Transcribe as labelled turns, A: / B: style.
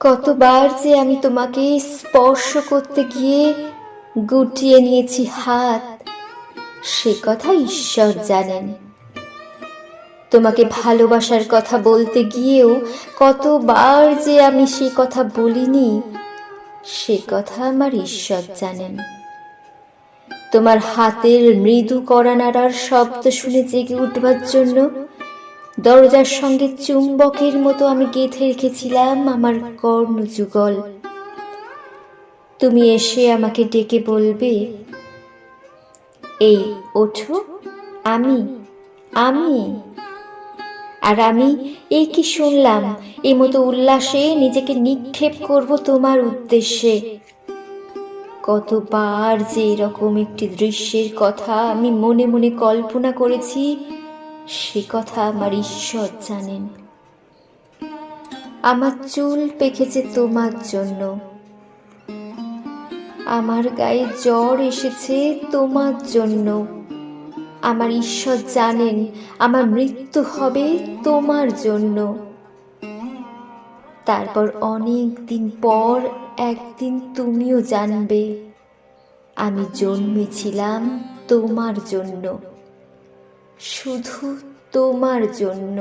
A: কতবার যে আমি তোমাকে স্পর্শ করতে গিয়ে গুটিয়ে নিয়েছি হাত, সে কথা ঈশ্বর জানেন। তোমাকে ভালোবাসার কথা বলতে গিয়েও কতবার যে আমি সে কথা বলিনি, সে কথা আমার ঈশ্বর জানেন। তোমার হাতের মৃদু কড়া নাড়ার শব্দ শুনে জেগে উঠবার জন্য দরজার সঙ্গে চুম্বকের মতো আমি গেঁথে রেখেছিলাম আমার কর্ণযুগল। তুমি এসে আমাকে ডেকে বলবে, এই ওঠো, আমি আমি আর আমি এই কি শুনলাম, এই মতো উল্লাসে নিজেকে নিক্ষেপ করব তোমার উদ্দেশ্যে। কতবার যে এরকম একটি দৃশ্যের কথা আমি মনে মনে কল্পনা করেছি, সে কথা আমার ঈশ্বর জানেন। আমার চুল পেকেছে তোমার জন্য, আমার গায়ে জ্বর এসেছে তোমার জন্য। আমার ঈশ্বর জানেন আমার মৃত্যু হবে তোমার জন্য। তারপর অনেক দিন পর একদিন তুমিও জানবে আমি জন্মেছিলাম তোমার জন্য, শুধু তোমার জন্য।